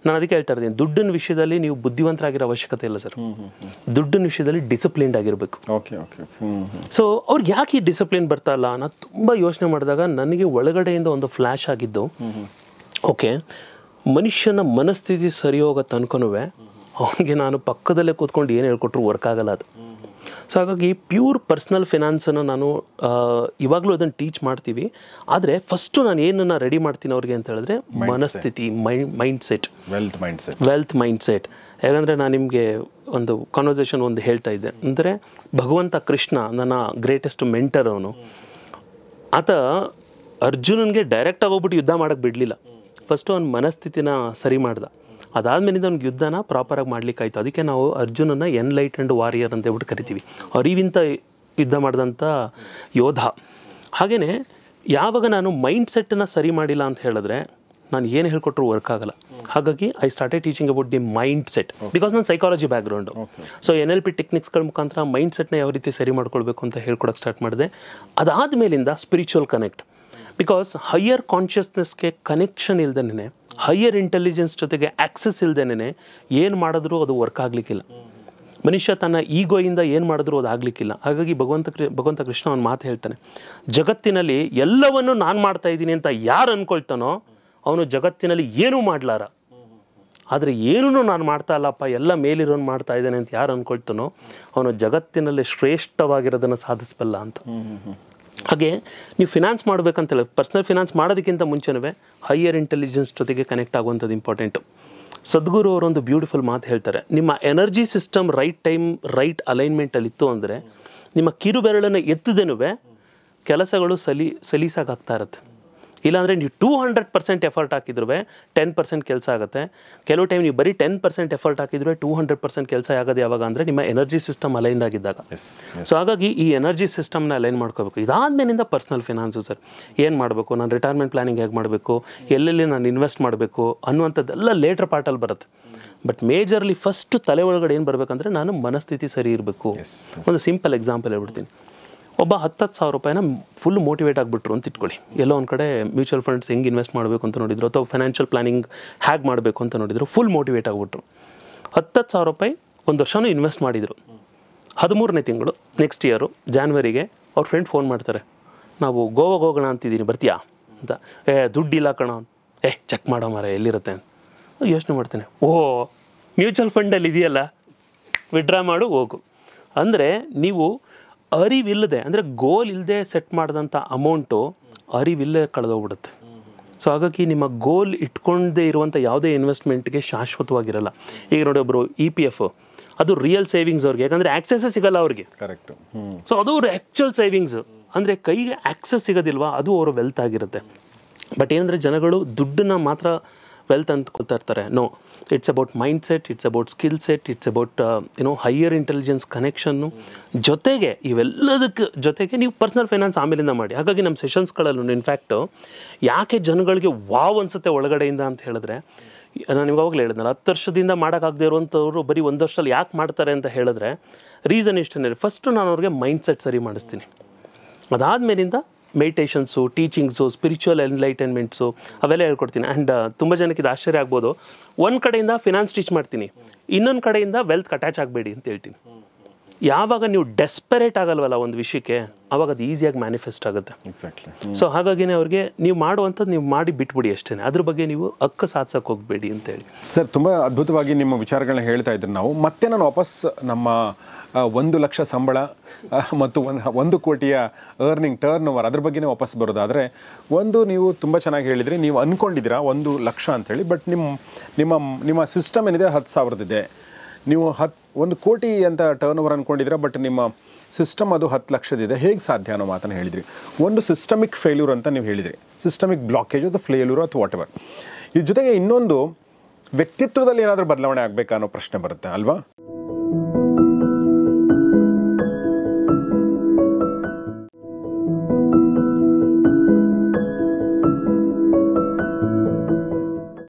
ನಾನು ಅದಕ್ಕೆ ಹೇಳ್ತಾ ಇರ್ತೀನಿ, ದುಡ್ಡಿನ ವಿಷಯದಲ್ಲಿ ನೀವು ಬುದ್ಧಿವಂತರಾಗಿರೋ ಅವಶ್ಯಕತೆ ಇಲ್ಲ ಸರ್. ದುಡ್ಡಿನ ವಿಷಯದಲ್ಲಿ ಡಿಸಿಪ್ಲಿನ್ಡ್ ಆಗಿರಬೇಕು. ಸೊ ಅವ್ರಿಗೆ ಯಾಕೆ ಈ ಡಿಸಿಪ್ಲಿನ್ ಬರ್ತಾ ಇಲ್ಲ? ನಾನು ತುಂಬ ಯೋಚನೆ ಮಾಡಿದಾಗ ನನಗೆ ಒಳಗಡೆಯಿಂದ ಒಂದು ಫ್ಲ್ಯಾಶ್ ಆಗಿದ್ದು, ಓಕೆ ಮನುಷ್ಯನ ಮನಸ್ಥಿತಿ ಸರಿ ಹೋಗೋ ತನಕನೂ ಅವನಿಗೆ ನಾನು ಪಕ್ಕದಲ್ಲೇ ಕೂತ್ಕೊಂಡು ಏನು ಹೇಳ್ಕೊಟ್ರು ವರ್ಕ್ ಆಗಲ್ಲ ಅದು. ಸೊ ಹಾಗಾಗಿ ಪ್ಯೂರ್ ಪರ್ಸ್ನಲ್ ಫಿನಾನ್ಸನ್ನು ನಾನು ಇವಾಗಲೂ ಅದನ್ನು ಟೀಚ್ ಮಾಡ್ತೀವಿ. ಆದರೆ ಫಸ್ಟು ನಾನು ಏನನ್ನು ರೆಡಿ ಮಾಡ್ತೀನಿ ಅವ್ರಿಗೆ ಅಂತ ಹೇಳಿದ್ರೆ ಮನಸ್ಥಿತಿ, ಮೈಂಡ್ಸೆಟ್, ವೆಲ್ತ್ ಮೈಂಡ್ಸೆಟ್. ಯಾಕಂದರೆ ನಾನು ನಿಮಗೆ ಒಂದು ಕಾನ್ವರ್ಸೇಷನ್ ಒಂದು ಹೇಳ್ತಾ ಇದ್ದೆ, ಅಂದರೆ ಭಗವಂತ ಕೃಷ್ಣ ನನ್ನ ಗ್ರೇಟೆಸ್ಟ್ ಮೆಂಟರ್. ಅವನು ಆತ ಅರ್ಜುನನಿಗೆ ಡೈರೆಕ್ಟಾಗಿ ಹೋಗ್ಬಿಟ್ಟು ಯುದ್ಧ ಮಾಡೋಕ್ಕೆ ಬಿಡಲಿಲ್ಲ. ಫಸ್ಟು ಅವ್ನ ಮನಸ್ಥಿತಿನ ಸರಿ ಮಾಡ್ದ, ಅದಾದಮೇಲಿಂದ ಅವ್ನಿಗೆ ಯುದ್ಧನ ಪ್ರಾಪರಾಗಿ ಮಾಡ್ಲಿಕ್ಕಾಯ್ತು. ಅದಕ್ಕೆ ನಾವು ಅರ್ಜುನನ ಎನ್ಲೈಟೆಂಡ್ ವಾರಿಯರ್ ಅಂತ ಹೇಳ್ಬಿಟ್ಟು ಕರಿತೀವಿ, ಅರಿವಿಂತ ಯುದ್ಧ ಮಾಡಿದಂಥ ಯೋಧ. ಹಾಗೆಯೇ ಯಾವಾಗ ನಾನು ಮೈಂಡ್ ಸೆಟ್ಟನ್ನು ಸರಿ ಮಾಡಿಲ್ಲ ಅಂತ ಹೇಳಿದ್ರೆ ನಾನು ಏನು ಹೇಳ್ಕೊಟ್ರು ವರ್ಕ್ ಆಗಲ್ಲ. ಹಾಗಾಗಿ I started teaching about the mind set, because ನನ್ನ ಸೈಕಾಲಜಿ ಬ್ಯಾಕ್ಗ್ರೌಂಡು. ಸೊ NLP ಟೆಕ್ನಿಕ್ಸ್ಗಳ ಮುಖಾಂತರ ಮೈಂಡ್ ಸೆಟ್ನ ಯಾವ ರೀತಿ ಸರಿ ಮಾಡ್ಕೊಳ್ಬೇಕು ಅಂತ ಹೇಳ್ಕೊಡಕ್ಕೆ ಸ್ಟಾರ್ಟ್ ಮಾಡಿದೆ. ಅದಾದಮೇಲಿಂದ ಸ್ಪಿರಿಚುವಲ್ ಕನೆಕ್ಟ್, ಬಿಕಾಸ್ ಹೈಯರ್ ಕಾನ್ಷಿಯಸ್ನೆಸ್ಗೆ ಕನೆಕ್ಷನ್ ಇಲ್ದೇನೆ, ಹೈಯರ್ ಇಂಟೆಲಿಜೆನ್ಸ್ ಜೊತೆಗೆ ಆ್ಯಕ್ಸಸ್ ಇಲ್ದೇನೆ ಏನು ಮಾಡಿದ್ರೂ ಅದು ವರ್ಕ್ ಆಗಲಿಕ್ಕಿಲ್ಲ. ಮನುಷ್ಯ ತನ್ನ ಈಗೋಯಿಂದ ಏನು ಮಾಡಿದ್ರೂ ಅದು ಆಗಲಿಕ್ಕಿಲ್ಲ. ಹಾಗಾಗಿ ಭಗವಂತ ಕೃಷ್ಣ ಒಂದು ಮಾತು ಹೇಳ್ತಾನೆ, ಜಗತ್ತಿನಲ್ಲಿ ಎಲ್ಲವನ್ನು ನಾನು ಮಾಡ್ತಾ ಇದ್ದೀನಿ ಅಂತ ಯಾರು ಅಂದ್ಕೊಳ್ತಾನೋ ಅವನು ಜಗತ್ತಿನಲ್ಲಿ ಏನೂ ಮಾಡಲಾರ. ಆದರೆ ಏನೂ ನಾನು ಮಾಡ್ತಾ ಇಲ್ಲಪ್ಪ, ಎಲ್ಲ ಮೇಲಿರೋನು ಮಾಡ್ತಾ ಇದ್ದಾನೆ ಅಂತ ಯಾರು ಅಂದ್ಕೊಳ್ತಾನೋ ಅವನು ಜಗತ್ತಿನಲ್ಲಿ ಶ್ರೇಷ್ಠವಾಗಿರೋದನ್ನು ಸಾಧಿಸಬಲ್ಲ ಅಂತ. ಹಾಗೆ ನೀವು ಫಿನಾನ್ಸ್ ಮಾಡಬೇಕಂತೇಳಿ ಪರ್ಸ್ನಲ್ ಫಿನಾನ್ಸ್ ಮಾಡೋದಕ್ಕಿಂತ ಮುಂಚೆನೇ ಹೈಯರ್ ಇಂಟೆಲಿಜೆನ್ಸ್ ಜೊತೆಗೆ ಕನೆಕ್ಟ್ ಆಗುವಂಥದ್ದು ಇಂಪಾರ್ಟೆಂಟು. ಸದ್ಗುರು ಅವರೊಂದು ಬ್ಯೂಟಿಫುಲ್ ಮಾತು ಹೇಳ್ತಾರೆ, ನಿಮ್ಮ energy system right time right ಅಲೈನ್ಮೆಂಟಲ್ಲಿತ್ತು ಅಂದರೆ ನಿಮ್ಮ ಕಿರು ಬೆರಳನ್ನು ಎತ್ತದೇನೂ ಕೆಲಸಗಳು ಸಲೀಸಾಗ್ತಾ ಇರುತ್ತೆ. ಇಲ್ಲಾಂದರೆ ನೀವು 200% ಎಫರ್ಟ್ ಹಾಕಿದ್ರೂ 10% ಕೆಲಸ ಆಗುತ್ತೆ. ಕೆಲವು ಟೈಮ್ ನೀವು ಬರೀ 10% ಎಫರ್ಟ್ ಹಾಕಿದ್ರೆ 200% ಕೆಲಸ ಆಗೋದು ಯಾವಾಗ ಅಂದರೆ ನಿಮ್ಮ ಎನರ್ಜಿ ಸಿಸ್ಟಮ್ ಅಲೈನ್ ಆಗಿದ್ದಾಗ. ಸೊ ಹಾಗಾಗಿ ಈ ಎನರ್ಜಿ ಸಿಸ್ಟಮ್ನ ಅಲೈನ್ ಮಾಡ್ಕೋಬೇಕು. ಇದಾದ್ಮೇಲಿಂದ ಪರ್ಸ್ನಲ್ ಫಿನಾನ್ಸು ಸರ್, ಏನು ಮಾಡಬೇಕು, ನಾನು ರಿಟೈರ್ಮೆಂಟ್ ಪ್ಲಾನಿಂಗ್ ಹೇಗೆ ಮಾಡಬೇಕು, ಎಲ್ಲೆಲ್ಲಿ ನಾನು ಇನ್ವೆಸ್ಟ್ ಮಾಡಬೇಕು ಅನ್ನುವಂಥದ್ದೆಲ್ಲ ಲೇಟ್ರ್ ಪಾರ್ಟಲ್ಲಿ ಬರುತ್ತೆ. ಬಟ್ ಮೇಜರ್ಲಿ ಫಸ್ಟು ತಲೆ ಒಳಗಡೆ ಏನು ಬರಬೇಕಂದ್ರೆ ನಾನು ಮನಸ್ಥಿತಿ ಸರಿ ಇರಬೇಕು. ಒಂದು ಸಿಂಪಲ್ ಎಕ್ಸಾಂಪಲ್ ಹೇಳ್ಬಿಡ್ತೀನಿ. ಒಬ್ಬ 10,000 ರೂಪಾಯಿನ ಫುಲ್ ಮೋಟಿವೇಟ್ ಆಗಿಬಿಟ್ರು ಅಂತ ಇಟ್ಕೊಳ್ಳಿ. ಎಲ್ಲೋ ಒಂದು ಕಡೆ ಮ್ಯೂಚುವಲ್ ಫಂಡ್ಸ್ ಹೆಂಗೆ ಇನ್ವೆಸ್ಟ್ ಮಾಡಬೇಕು ಅಂತ ನೋಡಿದ್ರು, ಅಥವಾ ಫೈನಾನ್ಷಿಯಲ್ ಪ್ಲಾನಿಂಗ್ ಹೇಗೆ ಮಾಡಬೇಕು ಅಂತ ನೋಡಿದ್ರು, ಫುಲ್ ಮೋಟಿವೇಟ್ ಆಗಿಬಿಟ್ರು. 10,000 ರೂಪಾಯಿ ಒಂದು ವರ್ಷನೂ ಇನ್ವೆಸ್ಟ್ ಮಾಡಿದರು. 13ನೇ ತಿಂಗಳು ನೆಕ್ಸ್ಟ್ ಇಯರು ಜಾನ್ವರಿಗೆ ಅವ್ರ ಫ್ರೆಂಡ್ ಫೋನ್ ಮಾಡ್ತಾರೆ, ನಾವು ಗೋವಾಗೆ ಹೋಗೋಣ ಅಂತಿದ್ದೀನಿ, ಬರ್ತೀಯಾ ಅಂತ. ದುಡ್ಡಿಲ್ಲ ಕಣ, ಚೆಕ್ ಮಾಡೋ ಮಾರ ಎಲ್ಲಿರುತ್ತೆ ಅಂತ ಯೋಚನೆ ಮಾಡ್ತೇನೆ. ಮ್ಯೂಚುವಲ್ ಫಂಡಲ್ಲಿ ಇದೆಯಲ್ಲ, ವಿಡ್ರಾ ಮಾಡು ಹೋಗು. ಅಂದರೆ ನೀವು ಅರಿವಿಲ್ಲದೆ, ಅಂದರೆ ಗೋಲ್ ಇಲ್ಲದೆ ಸೆಟ್ ಮಾಡಿದಂಥ ಅಮೌಂಟು ಅರಿವಿಲ್ಲದೆ ಕಳೆದೋಗ್ಬಿಡುತ್ತೆ. ಸೊ ಹಾಗಾಗಿ ನಿಮ್ಮ ಗೋಲ್ ಇಟ್ಕೊಂಡೇ ಇರುವಂಥ ಯಾವುದೇ ಇನ್ವೆಸ್ಟ್ಮೆಂಟ್ಗೆ ಶಾಶ್ವತವಾಗಿರಲ್ಲ. ಈಗ ನೋಡಿ ಒಬ್ಬರು EPF, ಅದು ರಿಯಲ್ ಸೇವಿಂಗ್ಸ್ ಅವ್ರಿಗೆ, ಯಾಕಂದರೆ ಆ್ಯಕ್ಸೆಸ್ಸೇ ಸಿಗಲ್ಲ ಅವ್ರಿಗೆ. ಕರೆಕ್ಟ್. ಸೊ ಅದು ಅವ್ರ ಆ್ಯಕ್ಚುಯಲ್ ಸೇವಿಂಗ್ಸ್, ಅಂದರೆ ಕೈಗೆ ಆ್ಯಕ್ಸೆಸ್ ಸಿಗೋದಿಲ್ವಾ, ಅದು ಅವರ ವೆಲ್ತ್ ಆಗಿರುತ್ತೆ. ಬಟ್ ಏನಂದರೆ ಜನಗಳು ದುಡ್ಡನ್ನ ಮಾತ್ರ ವೆಲ್ತ್ ಅಂದ್ಕೊಳ್ತಾ ಇರ್ತಾರೆ. No, it's about mind set, it's about skill set, it's about higher intelligence connection. ಜೊತೆಗೆ ಇವೆಲ್ಲದಕ್ಕೆ ಜೊತೆಗೆ ನೀವು ಪರ್ಸ್ನಲ್ ಫೈನಾನ್ಸ್ ಆಮೇಲಿಂದ ಮಾಡಿ. ಹಾಗಾಗಿ ನಮ್ಮ ಸೆಷನ್ಸ್ಗಳಲ್ಲೂ ಇನ್ಫ್ಯಾಕ್ಟು ಯಾಕೆ ಜನಗಳಿಗೆ ವಾವ್ ಅನಿಸುತ್ತೆ ಒಳಗಡೆಯಿಂದ ಅಂತ ಹೇಳಿದ್ರೆ, ನಾನು ಇವಾಗಲೇ ಹೇಳಿದ್ನಲ್ಲ, 10 ವರ್ಷದಿಂದ ಮಾಡೋಕ್ಕಾಗದೇ ಇರುವಂಥವ್ರು ಬರೀ 1 ವರ್ಷದಲ್ಲಿ ಯಾಕೆ ಮಾಡ್ತಾರೆ ಅಂತ ಹೇಳಿದ್ರೆ ರೀಸನ್ ಇಷ್ಟೇ. ಫಸ್ಟು ನಾನು ಅವ್ರಿಗೆ ಮೈಂಡ್ ಸೆಟ್ ಸರಿ ಮಾಡಿಸ್ತೀನಿ. ಅದಾದಮೇಲಿಂದ ಮೆಡಿಟೇಷನ್ಸು, ಟೀಚಿಂಗ್ಸು, ಸ್ಪಿರಿಚುವಲ್ ಎನ್ಲೈಟನ್ಮೆಂಟ್ಸು ಅವೆಲ್ಲ ಹೇಳ್ಕೊಡ್ತೀನಿ. ಆ್ಯಂಡ್ ತುಂಬ ಜನಕ್ಕೆ ಇದು ಆಶ್ಚರ್ಯ ಆಗ್ಬೋದು, ಒಂದು ಕಡೆಯಿಂದ ಫಿನಾನ್ಸ್ ಟೀಚ್ ಮಾಡ್ತೀನಿ, ಇನ್ನೊಂದು ಕಡೆಯಿಂದ ವೆಲ್ತ್ ಅಟ್ಯಾಚ್ ಆಗಬೇಡಿ ಅಂತ ಹೇಳ್ತೀನಿ. ಯಾವಾಗ ನೀವು ಡೆಸ್ಪರೇಟ್ ಆಗಲ್ವಲ್ಲ ಒಂದು ವಿಷಯಕ್ಕೆ, ಆವಾಗ ಅದು ಈಸಿಯಾಗಿ ಮ್ಯಾನಿಫೆಸ್ಟ್ ಆಗುತ್ತೆ. ಎಕ್ಸಾಕ್ಟ್ಲಿ. ಸೊ ಹಾಗಾಗಿನೇ ಅವ್ರಿಗೆ ನೀವು ಮಾಡುವಂಥದ್ದು ನೀವು ಮಾಡಿ ಬಿಟ್ಬಿಡಿ ಅಷ್ಟೇ, ಅದ್ರ ಬಗ್ಗೆ ನೀವು ಸಾಧಿಸೋಕೆ ಹೋಗಬೇಡಿ ಅಂತೇಳಿ. ಸರ್, ತುಂಬ ಅದ್ಭುತವಾಗಿ ನಿಮ್ಮ ವಿಚಾರಗಳನ್ನ ಹೇಳ್ತಾ ಇದ್ರು ನಾವು. ಮತ್ತೆ ನಾನು ವಾಪಸ್ ನಮ್ಮ 1 ಲಕ್ಷ ಸಂಬಳ ಮತ್ತು 1 ಕೋಟಿಯ ಅರ್ನಿಂಗ್ ಟರ್ನ್ ಓವರ್ ಅದ್ರ ಬಗ್ಗೆನೇ ವಾಪಸ್ ಬರೋದಾದರೆ, ಒಂದು ನೀವು ತುಂಬ ಚೆನ್ನಾಗಿ ಹೇಳಿದ್ರಿ, ನೀವು ಅಂದ್ಕೊಂಡಿದ್ದೀರಾ 1 ಲಕ್ಷ ಅಂಥೇಳಿ, ಬಟ್ ನಿಮ್ಮ ಸಿಸ್ಟಮ್ ಏನಿದೆ 10,000 ಇದೆ. ನೀವು 1 ಕೋಟಿ ಅಂತ ಟರ್ನ್ ಓವರ್ ಅಂದ್ಕೊಂಡಿದ್ದೀರಾ, ಬಟ್ ನಿಮ್ಮ ಸಿಸ್ಟಮ್ ಅದು 10 ಲಕ್ಷದಿದೆ. ಹೇಗೆ ಸಾಧ್ಯ ಅನ್ನೋ ಮಾತನ್ನು ಹೇಳಿದ್ರಿ. ಒಂದು ಸಿಸ್ಟಮಿಕ್ ಫೇಲ್ಯೂರ್ ಅಂತ ನೀವು ಹೇಳಿದ್ರಿ, ಸಿಸ್ಟಮಿಕ್ ಬ್ಲಾಕೇಜ್ ಅಥವಾ ಫೇಲ್ಯೂರು ಅಥವಾ ವಾಟ್ ಎವರ್. ಇದ್ರ ಜೊತೆಗೆ ಇನ್ನೊಂದು ವ್ಯಕ್ತಿತ್ವದಲ್ಲಿ ಏನಾದರೂ ಬದಲಾವಣೆ ಆಗಬೇಕಾ ಅನ್ನೋ ಪ್ರಶ್ನೆ ಬರುತ್ತೆ ಅಲ್ವಾ?